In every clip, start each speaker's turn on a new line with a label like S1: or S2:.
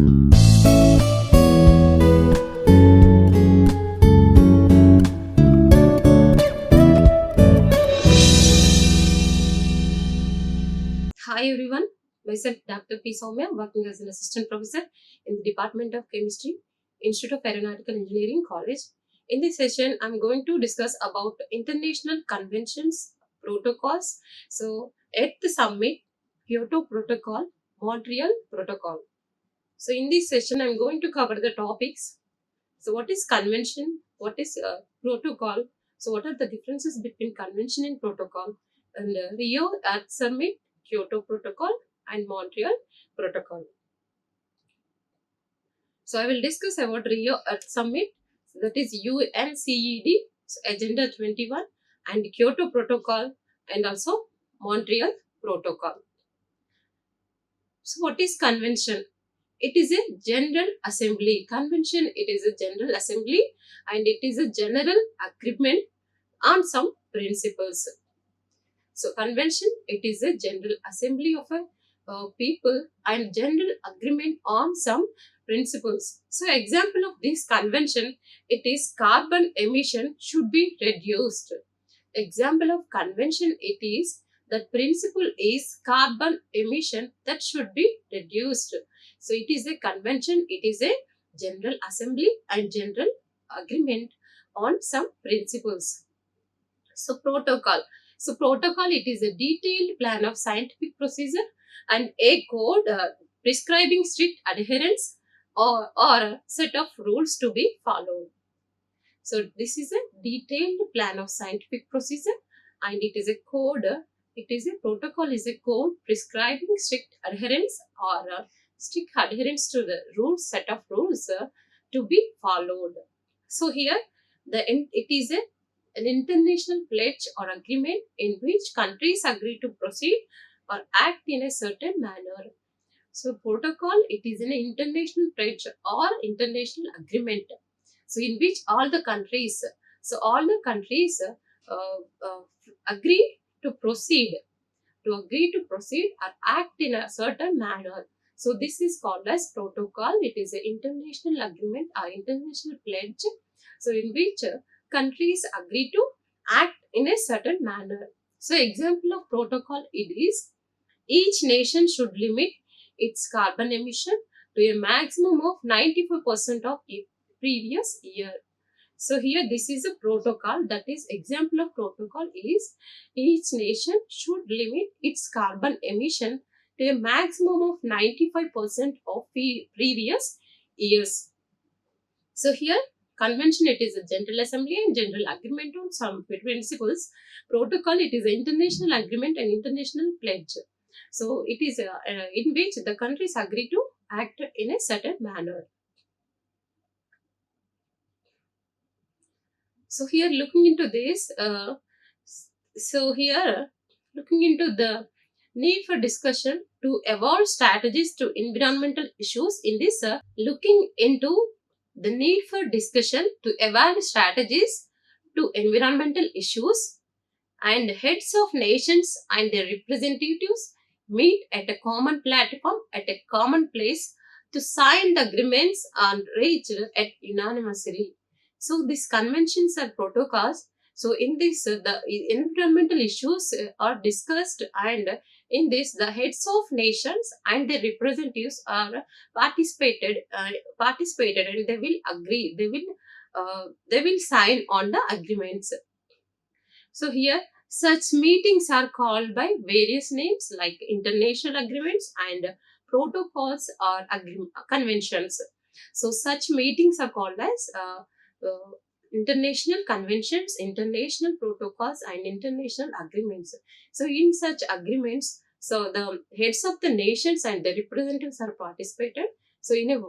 S1: Hi everyone, myself Dr. P. Soumya, working as an assistant professor in the Department of Chemistry, Institute of Aeronautical Engineering College. In this session, I'm going to discuss about international conventions, protocols. So at the summit, Kyoto Protocol, Montreal Protocol. So in this session, I'm going to cover the topics. So what is convention? What is protocol? So what are the differences between convention and protocol? And Rio EarthSummit, Kyoto Protocol and Montreal Protocol. So I will discuss about Rio EarthSummit, that is UNCED, so Agenda 21, and Kyoto Protocol and also Montreal Protocol. So what is convention? It is a general assembly. Convention, it is a general assembly and it is a general agreement on some principles. So convention, it is a general assembly of a people and general agreement on some principles. So example of this convention, it is carbon emission should be reduced. Example of convention, it is that principle is carbon emission that should be reduced. So it is a convention, it is a general assembly and general agreement on some principles. So protocol. So protocol, it is a detailed plan of scientific procedure and a code prescribing strict adherence or a set of rules to be followed. So this is a detailed plan of scientific procedure and it is a code, it is a protocol is a code prescribing strict adherence or strict adherence to the rules, set of rules to be followed. So here it is an international pledge or agreement in which countries agree to proceed or act in a certain manner. So protocol, it is an international pledge or international agreement. So in which all the countries agree to proceed or act in a certain manner. So this is called as protocol. It is an international agreement or international pledge. So in which countries agree to act in a certain manner. So example of protocol, it is each nation should limit its carbon emission to a maximum of 94% of previous year. So here this is a protocol, that is example of protocol is each nation should limit its carbon emission to a maximum of 95% of previous years. So here convention, it is a general assembly and general agreement on some principles. Protocol, it is an international agreement and international pledge. So it is in which the countries agree to act in a certain manner. So here looking into this, looking into the need for discussion to evolve strategies to environmental issues in this, looking into the need for discussion to evolve strategies to environmental issues, and heads of nations and their representatives meet at a common platform at a common place to sign the agreements and reached at unanimously. So these conventions and protocols, so in this the environmental issues are discussed, and in this the heads of nations and their representatives are participated and they will agree, they will sign on the agreements. So here such meetings are called by various names like international agreements and protocols or conventions. So such meetings are called as international conventions, international protocols and international agreements. So in such agreements, so the heads of the nations and the representatives are participated. So in a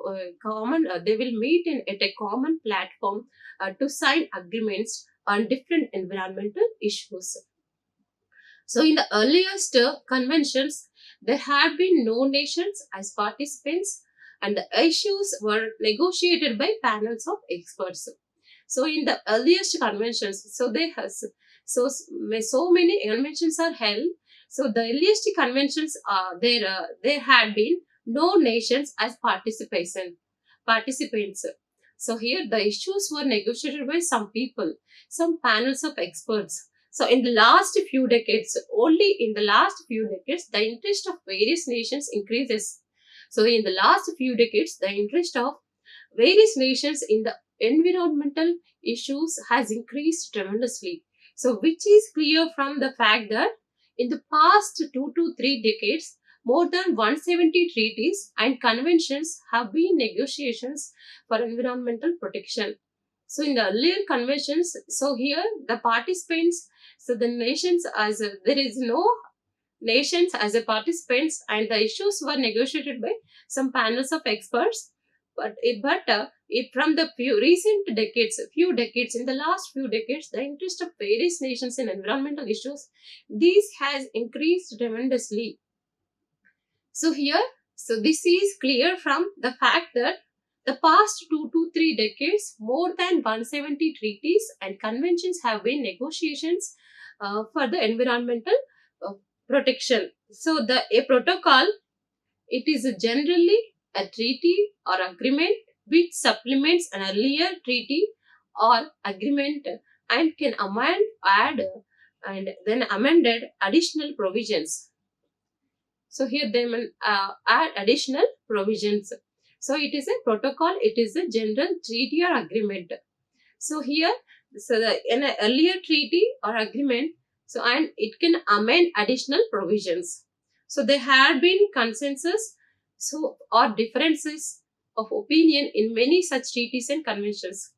S1: common, they will meet at a common platform to sign agreements on different environmental issues. So in the earliest conventions, there had been no nations as participants and the issues were negotiated by panels of experts. So in the earliest conventions, so many conventions are held. So the earliest conventions there had been no nations as participants. So here the issues were negotiated by some people, some panels of experts. So in the last few decades, only in the last few decades, the interest of various nations increases. So in the last few decades, the interest of various nations in the environmental issues has increased tremendously. So which is clear from the fact that in the past 2 to 3 decades, more than 170 treaties and conventions have been negotiations for environmental protection. So in the earlier conventions, so here the participants, so the nations there is no nations as a participants, and the issues were negotiated by some panels of experts. But from the few decades, in the last few decades, the interest of various nations in environmental issues, this has increased tremendously. So here, so this is clear from the fact that the past 2 to 3 decades, more than 170 treaties and conventions have been negotiations for the environmental uh, protection. So the a protocol, it is generally a treaty or agreement which supplements an earlier treaty or agreement and can and then amended additional provisions. So here they will add additional provisions. So it is a protocol, it is a general treaty or agreement. So here, in an earlier treaty or agreement, so and it can amend additional provisions. So there had been consensus, so or differences of opinion in many such treaties and conventions.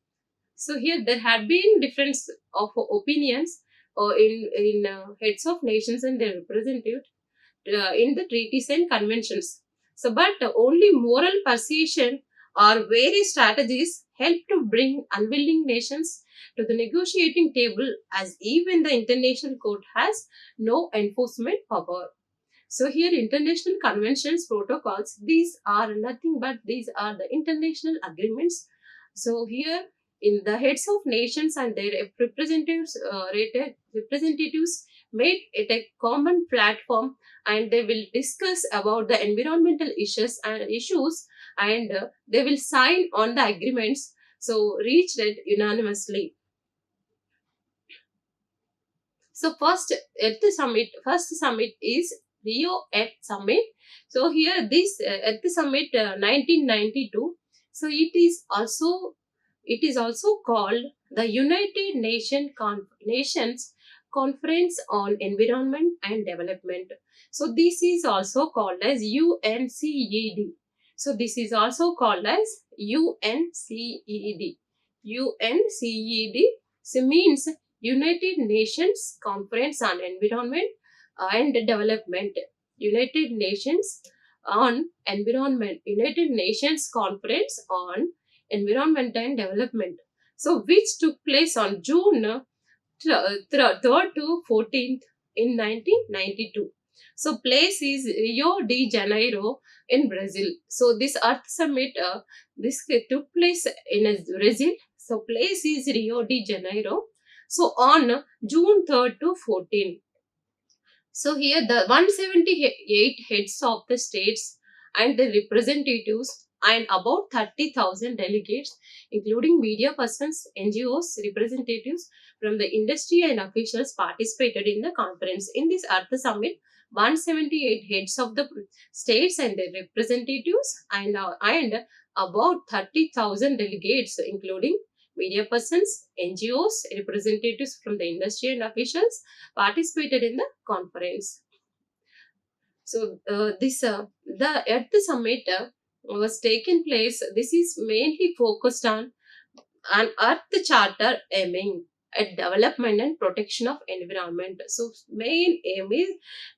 S1: So here there had been difference of opinions in heads of nations and their representatives in the treaties and conventions. So, but only moral persuasion or various strategies help to bring unwilling nations to the negotiating table, as even the international court has no enforcement power. So here international conventions, protocols, these are nothing but these are the international agreements. So here in the heads of nations and their representatives made it a common platform, and they will discuss about the environmental issues, and they will sign on the agreements, so reached it unanimously. So first summit is Rio Earth Summit. So here this Earth Summit 1992. So it is also called the Nations Conference on Environment and Development. So this is also called as UNCED. So this is also called as UNCED. UNCED, so means United Nations Conference on Environment and Development. United Nations on Environment. United Nations Conference on Environment and Development. So, which took place on June 3rd to 14th in 1992. So, place is Rio de Janeiro in Brazil. So, this Earth Summit, this took place in Brazil. So, place is Rio de Janeiro. So, on June 3rd to 14th. So here the 178 heads of the states and the representatives and about 30,000 delegates, including media persons, NGOs, representatives from the industry and officials participated in the conference. In this Earth Summit, 178 heads of the states and their representatives and about 30,000 delegates, including media persons, NGOs, representatives from the industry and officials participated in the conference. So this the Earth Summit was taken place. This is mainly focused on an Earth Charter aiming at development and protection of environment. So main aim is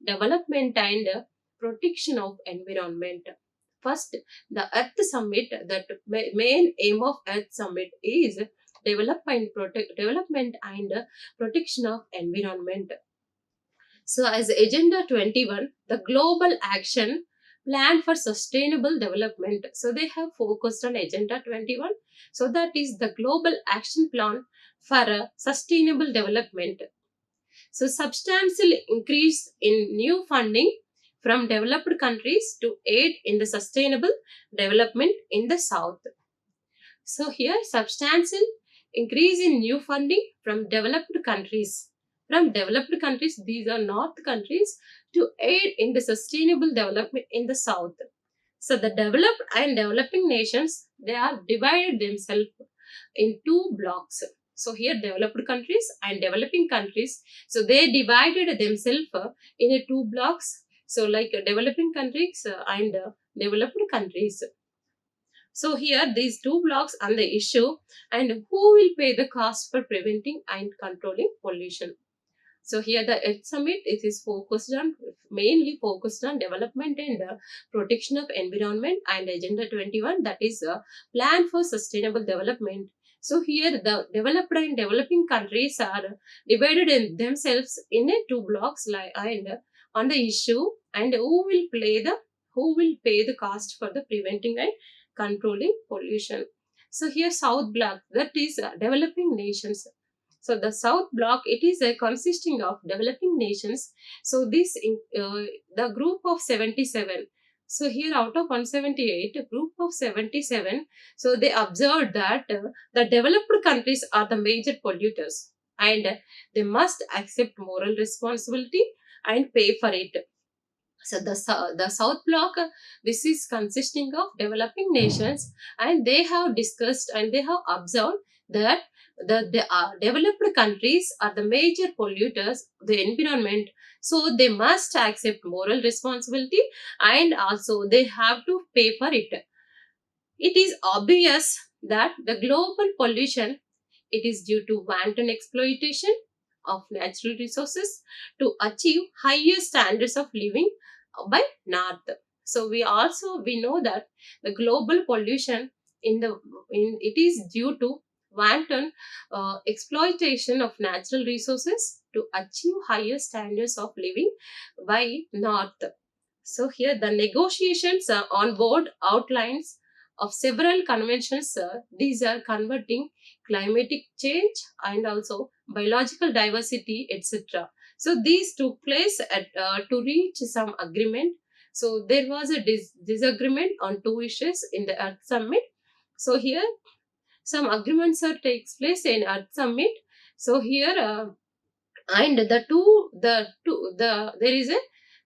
S1: development and protection of environment. First, the Earth Summit. That main aim of Earth Summit is development and protection of environment. So, as Agenda 21, the global action plan for sustainable development. So, they have focused on Agenda 21. So, that is the global action plan for sustainable development. So, substantial increase in new funding from developed countries to aid in the sustainable development in the South. So here, substantial increase in new funding from developed countries. From developed countries, these are North countries, to aid in the sustainable development in the South. So the developed and developing nations, they are divided themselves in two blocks. So here developed countries and developing countries, so they divided themselves in a two blocks. So like developing countries and developed countries. So here these two blocks on the issue, and who will pay the cost for preventing and controlling pollution. So here the Earth Summit, it is mainly focused on development and protection of environment, and Agenda 21, that is a plan for sustainable development. So here the developed and developing countries are divided in themselves in a two blocks, like, and on the issue, and who will pay the cost for the preventing and controlling pollution. So here South block, that is developing nations. So the South Bloc, it is consisting of developing nations. So the group of 77. So here out of 178, a group of 77. So they observed that the developed countries are the major polluters, and they must accept moral responsibility and pay for it. So the South Bloc, this is consisting of developing nations, and they have discussed and they have observed that the developed countries are the major polluters, the environment. So they must accept moral responsibility, and also they have to pay for it. It is obvious that the global pollution, it is due to wanton exploitation of natural resources to achieve higher standards of living by North. So we know that the global pollution it is due to wanton exploitation of natural resources to achieve higher standards of living by North. So here the negotiations on board outlines of several conventions. These are converting climatic change and also biological diversity, etc. So these took place to reach some agreement. So there was a disagreement on two issues in the Earth Summit. So here some agreements are takes place in Earth Summit. So here and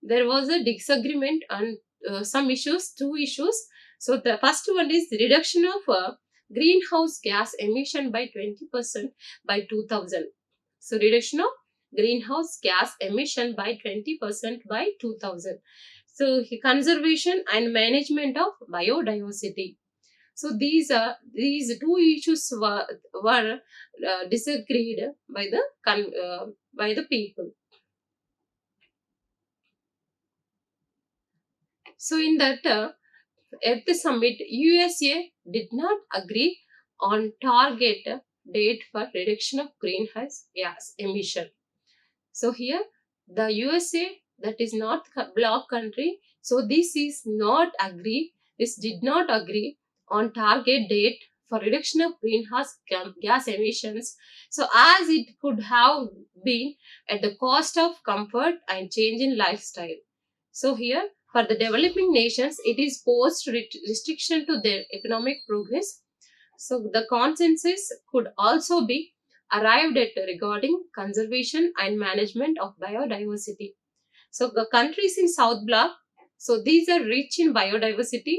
S1: there was a disagreement on some issues, two issues. So the first one is the reduction of greenhouse gas emission by 20% by 2000. So reduction of greenhouse gas emission by 20% by 2000. So conservation and management of biodiversity. So these two issues were disagreed by the people. So in that at the summit, USA did not agree on target date for reduction of greenhouse gas emission. So here the USA, that is not bloc country, so this is not agree. This did not agree on target date for reduction of greenhouse gas emissions. So as it could have been at the cost of comfort and change in lifestyle. So here for the developing nations, it is posed restriction to their economic progress. So the consensus could also be arrived at regarding conservation and management of biodiversity. So the countries in South Bloc, so these are rich in biodiversity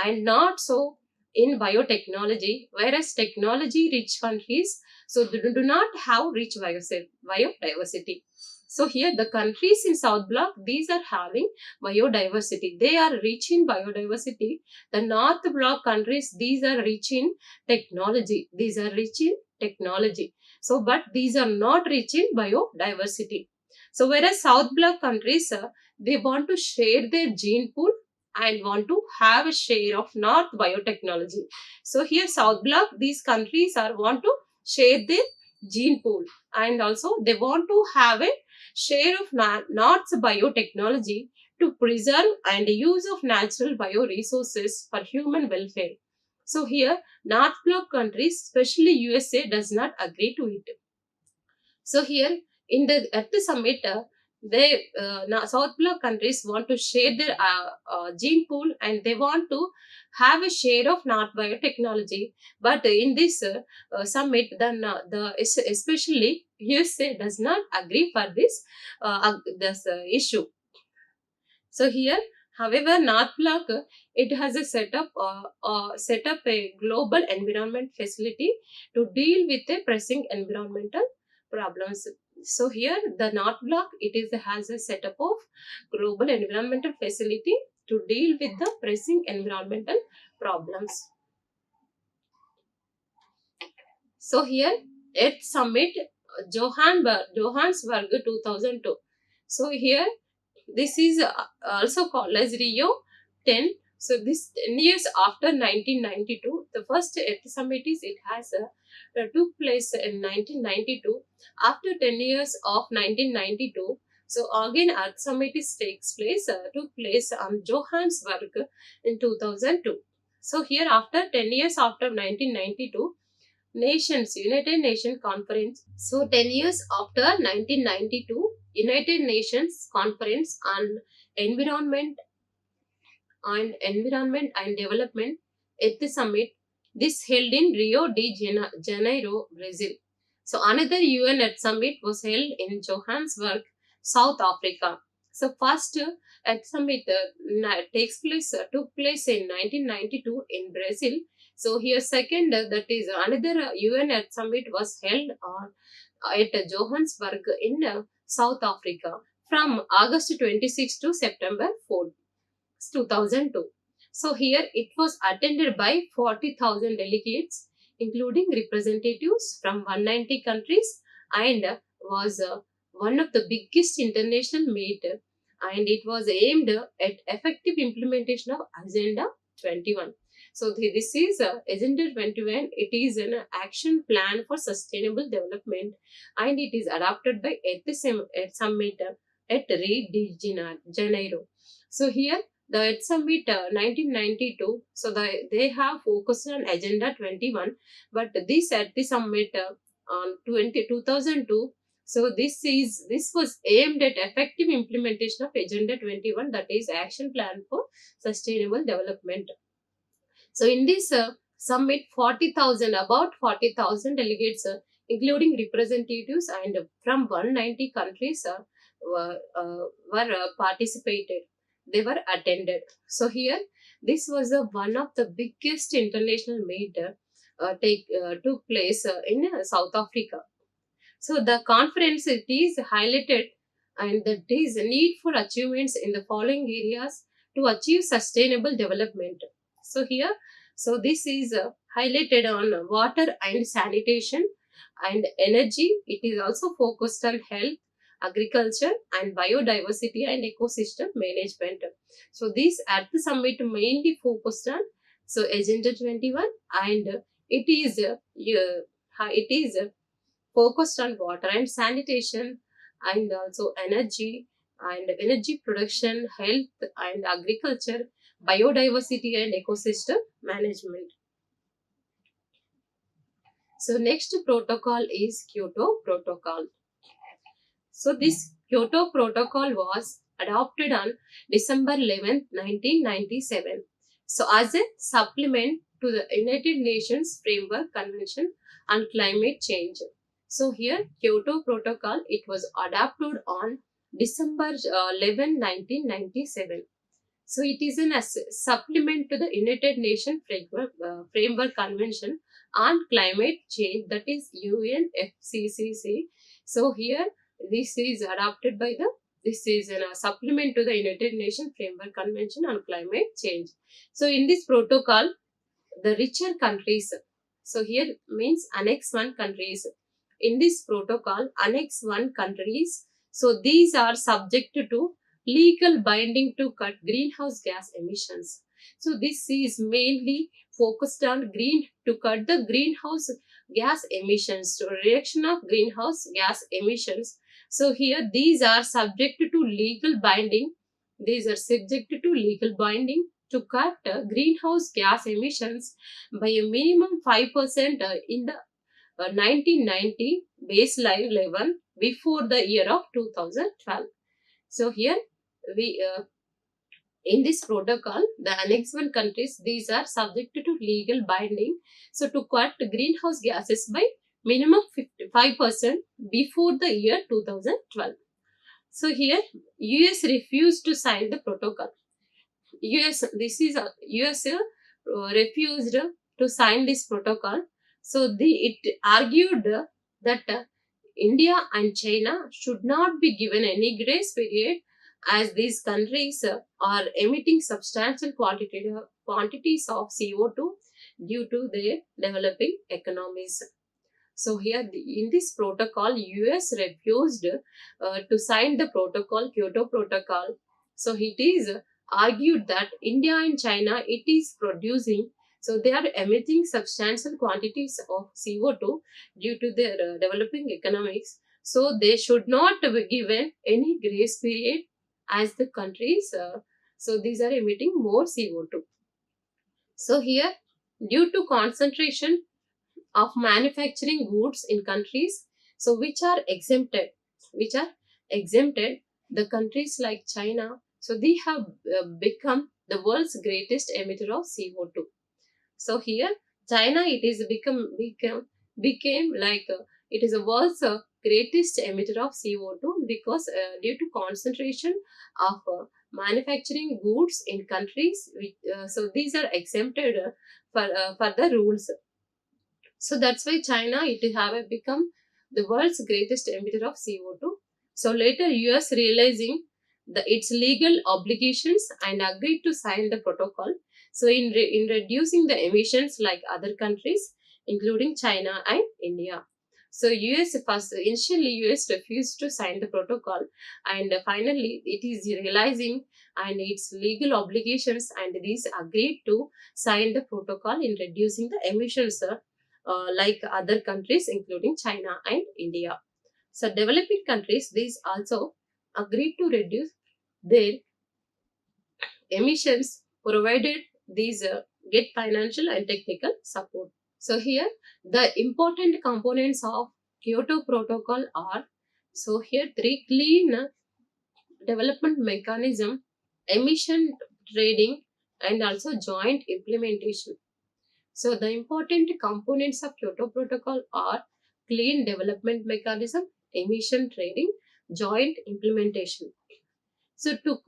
S1: and not so in biotechnology, whereas technology rich countries, so they do not have rich biodiversity. So here the countries in South Bloc, these are having biodiversity. They are rich in biodiversity. The North Bloc countries, these are rich in technology. These are rich in technology. So but these are not rich in biodiversity. So whereas South Bloc countries, they want to share their gene pool and want to have a share of North biotechnology. So here South Bloc, these countries are want to share their gene pool, and also they want to have a share of North's biotechnology to preserve and use of natural bioresources for human welfare. So here North Bloc countries, especially USA, does not agree to it. So here at the summit, South Bloc countries want to share their gene pool, and they want to have a share of North biotechnology. But in this summit, especially USA does not agree for this issue. So here, however, North Block it has set up a global environment facility to deal with the pressing environmental problems. So here, the North Block has a setup of global environmental facility to deal with the pressing environmental problems. So here, at Summit, Johannesburg 2002. So here, this is also called as Rio 10. So this 10 years after 1992, the first Earth Summit took place in 1992. After 10 years of 1992, so again Earth Summit took place on Johannesburg in 2002. So here after 10 years after 1992, United Nations Conference. So 10 years after 1992, United Nations Conference on Environment and Development at the summit. This held in Rio de Janeiro, Brazil. So another UN at summit was held in Johannesburg, South Africa. So first at summit took place in 1992 in Brazil. So here second that is another UN at summit was held at Johannesburg in South Africa from August 26 to September 4, 2002. So here it was attended by 40,000 delegates, including representatives from 190 countries, and was one of the biggest international meet, and it was aimed at effective implementation of Agenda 21. So this is Agenda 21. It is an action plan for sustainable development, and it is adopted by at Summit at Rio de Janeiro. So here the Earth Summit 1992, so they have focused on Agenda 21, but this at the summit on 2002, so this was aimed at effective implementation of Agenda 21, that is action plan for sustainable development. So in this summit, about 40,000 delegates, including representatives and from 190 countries, were participated. They were attended. So here, this was one of the biggest international meet took place in South Africa. So the conference it is highlighted and that there is a need for achievements in the following areas to achieve sustainable development. So here, so this is highlighted on water and sanitation and energy. It is also focused on health, agriculture and biodiversity and ecosystem management. So this at the summit mainly focused on so Agenda 21, and it is focused on water and sanitation and also energy production, health and agriculture, biodiversity and ecosystem management. So next protocol is Kyoto Protocol. So this Kyoto Protocol was adopted on December 11, 1997. So as a supplement to the United Nations Framework Convention on Climate Change. So here Kyoto Protocol, it was adopted on December 11, 1997. So it is a supplement to the United Nations Framework Convention on Climate Change, that is UNFCCC. So here this is a supplement to the United Nations Framework Convention on Climate Change. So in this protocol, the richer countries, so here means Annex 1 countries. In this protocol, Annex 1 countries, so these are subject to legal binding to cut greenhouse gas emissions. So this is mainly focused on to cut the greenhouse gas emissions, so reduction of greenhouse gas emissions. So here these are subject to legal binding. These are subject to legal binding to cut greenhouse gas emissions by a minimum 5% in the 1990 baseline level before the year of 2012. So here we in this protocol, the Annex 1 countries, these are subjected to legal binding. So to cut greenhouse gases by minimum 55% before the year 2012. So here, US refused to sign the protocol. US refused to sign this protocol. So it argued that India and China should not be given any grace period, as these countries are emitting substantial quantities of CO2 due to their developing economies. So here in this protocol, US refused to sign the protocol, Kyoto Protocol. So it is argued that India and China, it is producing, so they are emitting substantial quantities of CO2 due to their developing economics. So they should not be given any grace period, as the countries, so these are emitting more CO2. So here, due to concentration of manufacturing goods in countries, so which are exempted, the countries like China, so they have become the world's greatest emitter of CO2. So here China, it is became like it is the world's greatest emitter of CO2, because due to concentration of manufacturing goods in countries so these are exempted for the rules. So that's why China, it have become the world's greatest emitter of CO2. So later US realizing its legal obligations and agreed to sign the protocol. So in reducing the emissions like other countries, including China and India. So initially US refused to sign the protocol, and finally it is realizing and its legal obligations, and these agreed to sign the protocol in reducing the emissions like other countries, including China and India. So developing countries, these also agreed to reduce their emissions, provided these get financial and technical support. So here the important components of Kyoto Protocol are, so here three: clean development mechanism, emission trading, and also joint implementation. So the important components of Kyoto Protocol are clean development mechanism, emission trading, joint implementation. So to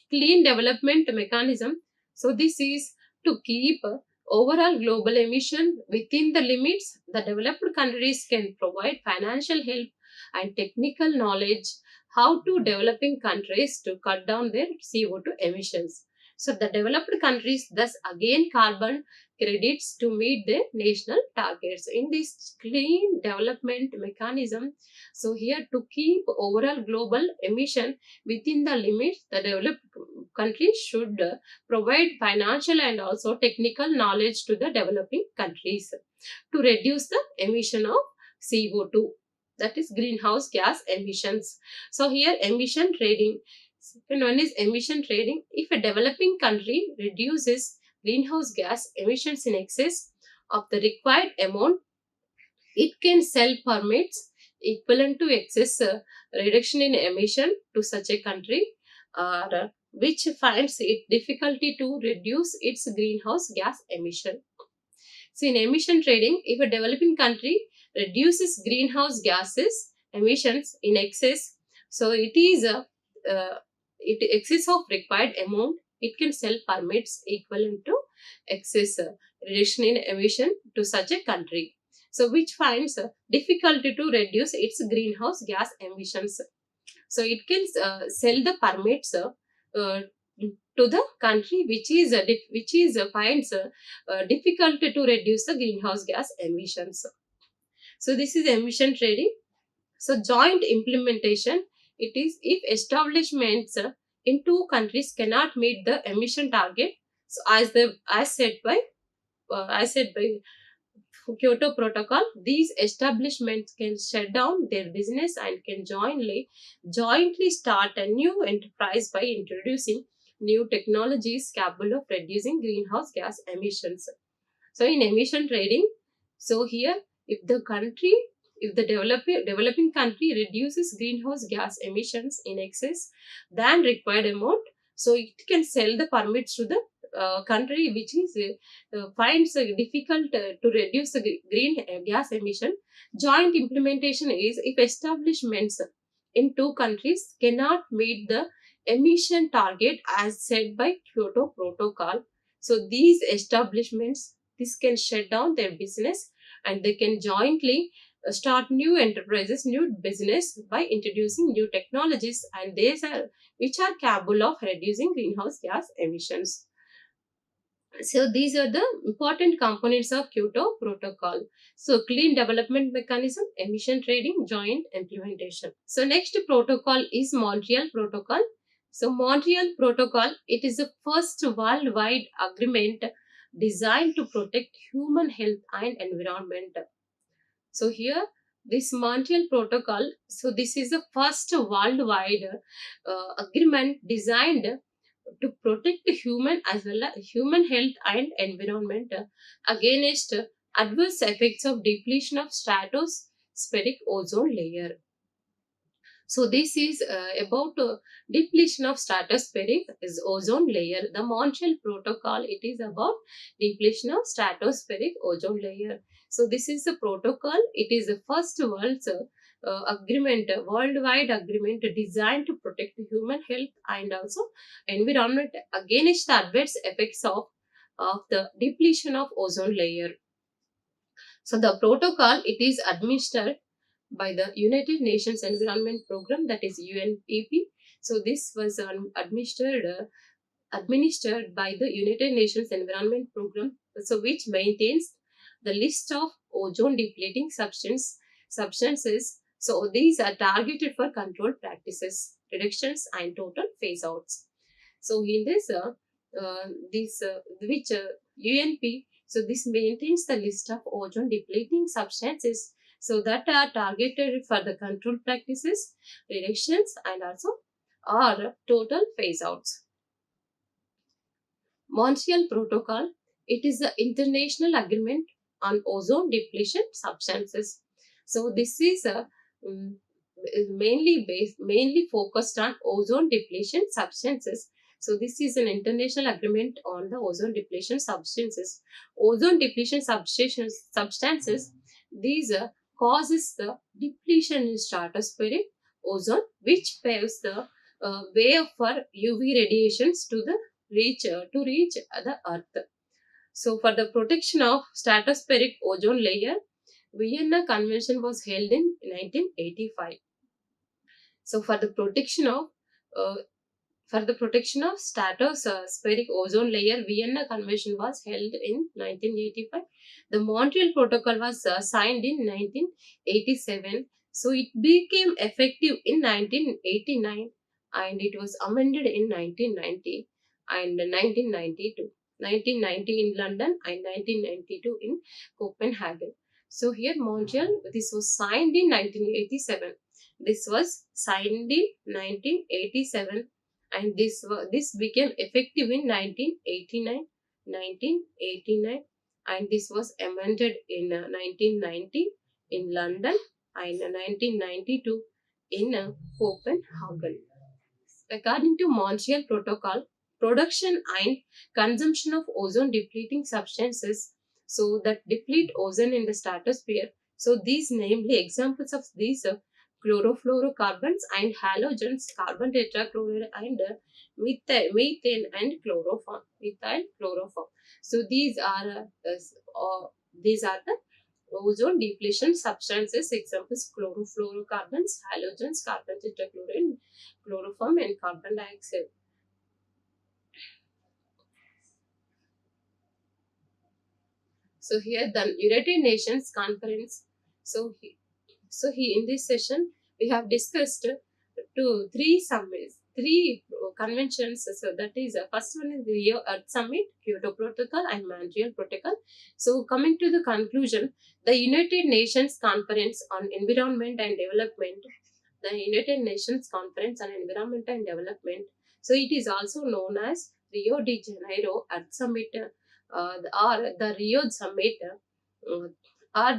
S1: clean development mechanism, so this is to keep overall global emission within the limits. The developed countries can provide financial help and technical knowledge how to developing countries to cut down their CO2 emissions. So the developed countries thus again carbon credits to meet their national targets in this clean development mechanism. So here to keep overall global emission within the limits, the developed countries should provide financial and also technical knowledge to the developing countries to reduce the emission of CO2, that is greenhouse gas emissions. So here emission trading. Second one is emission trading. If a developing country reduces greenhouse gas emissions in excess of the required amount, it can sell permits equivalent to excess reduction in emission to such a country, which finds it difficulty to reduce its greenhouse gas emission. So in emission trading, if a developing country reduces greenhouse gases emissions in excess, so it excess of required amount, it can sell permits equivalent to excess reduction in emission to such a country. So which finds difficulty to reduce its greenhouse gas emissions. So it can sell the permits to the country which is finds difficult to reduce the greenhouse gas emissions. So this is emission trading. So joint implementation, it is if establishments in two countries cannot meet the emission target. So as said by Kyoto Protocol, these establishments can shut down their business and can jointly start a new enterprise by introducing new technologies capable of reducing greenhouse gas emissions. So in emission trading, so here if if the developing country reduces greenhouse gas emissions in excess than required amount, so it can sell the permits to the country which is finds difficult to reduce the green gas emission. Joint implementation is if establishments in two countries cannot meet the emission target as set by Kyoto Protocol. So these establishments, this can shut down their business and they can jointly start new enterprises, new business by introducing new technologies, and these are which are capable of reducing greenhouse gas emissions. So these are the important components of Kyoto Protocol. So clean development mechanism, emission trading, joint implementation. So next protocol is Montreal Protocol. So Montreal Protocol, it is the first worldwide agreement designed to protect human health and environment. So here this Montreal Protocol, so this is the first worldwide agreement designed to protect human as well as human health and environment against adverse effects of depletion of stratospheric ozone layer. So this is about depletion of stratospheric is ozone layer. The Montreal Protocol, it is about depletion of stratospheric ozone layer. So this is the protocol. It is the first worldwide agreement designed to protect human health and also environment against the adverse effects of the depletion of ozone layer. So the protocol, it is administered by the United Nations Environment Program, that is UNEP. So this was administered by the United Nations Environment Program, so which maintains the list of ozone depleting substances. So these are targeted for controlled practices, reductions and total phase outs. So in which UNP, so this maintains the list of ozone depleting substances so that are targeted for the control practices, reductions and also or total phase outs. Montreal Protocol, it is the international agreement on ozone depletion substances. So this is mainly focused on ozone depletion substances. So this is an international agreement on the ozone depletion substances. Ozone depletion substances, these causes the depletion in stratospheric ozone, which paves the way for UV radiations to reach the earth. So for the protection of stratospheric ozone layer, Vienna Convention was held in 1985. So uh, for the protection of stratospheric ozone layer, Vienna Convention was held in 1985. The Montreal Protocol was signed in 1987. So it became effective in 1989 and it was amended in 1990 and 1992. 1990 in London and 1992 in Copenhagen. So here Montreal, this was signed in 1987. This was signed in 1987 and this became effective in 1989 and this was amended in 1990 in London and 1992 in Copenhagen. According to Montreal Protocol, production and consumption of ozone depleting substances, so that deplete ozone in the stratosphere. So these namely examples of these chlorofluorocarbons and halogens, carbon tetrachloride and methane and chloroform, methyl chloroform. So these are the ozone depletion substances. Examples: chlorofluorocarbons, halogens, carbon tetrachloride, chloroform and carbon dioxide. So here the United Nations Conference. So in this session we have discussed three summits, three conventions. So that is first one is the Rio Earth Summit, Kyoto Protocol, and Montreal Protocol. So coming to the conclusion, the United Nations Conference on Environment and Development, the United Nations Conference on Environment and Development. So it is also known as Rio de Janeiro Earth Summit or the Rio Summit or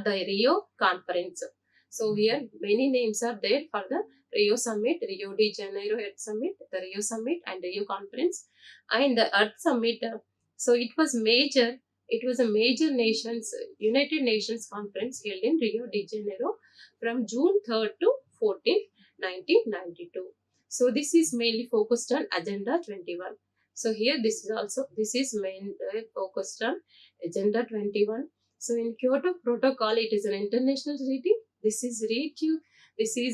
S1: the Rio Conference. So here many names are there for the Rio Summit, Rio de Janeiro Earth Summit, the Rio Summit and Rio Conference, and the Earth Summit. So it was a major nations United Nations conference held in Rio de Janeiro from June 3rd to 14th, 1992. So this is mainly focused on Agenda 21. So here this is mainly focused on Agenda 21. So in Kyoto Protocol, it is an international treaty. This is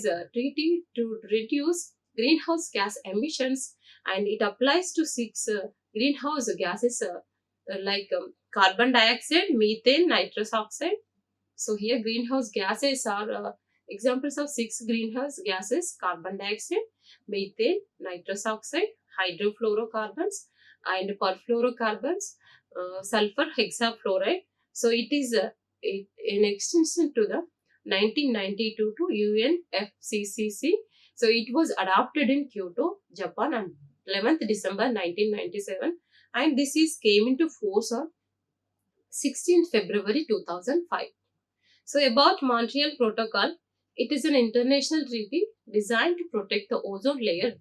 S1: a treaty to reduce greenhouse gas emissions, and it applies to six greenhouse gases like carbon dioxide, methane, nitrous oxide. So here greenhouse gases are examples of six greenhouse gases: carbon dioxide, methane, nitrous oxide, hydrofluorocarbons, and perfluorocarbons, sulfur hexafluoride. So it is an extension to the 1992 to UNFCCC. So it was adopted in Kyoto, Japan on 11th December 1997, and this is came into force on 16th February 2005. So about Montreal Protocol, it is an international treaty designed to protect the ozone layer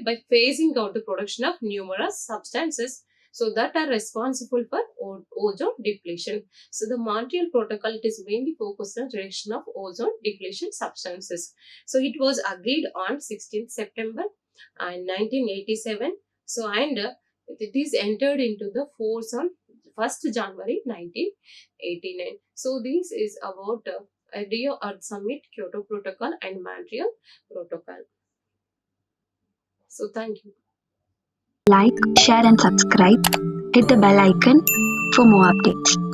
S1: by phasing out the production of numerous substances so that are responsible for ozone depletion. So the Montreal Protocol, it is mainly focused on reduction of ozone depletion substances. So it was agreed on 16th September and 1987. So and it is entered into the force on 1st January 1989. So this is about Rio Earth Summit, Kyoto Protocol and Montreal Protocol. So thank you.
S2: Like, share and subscribe. Hit the bell icon for more updates.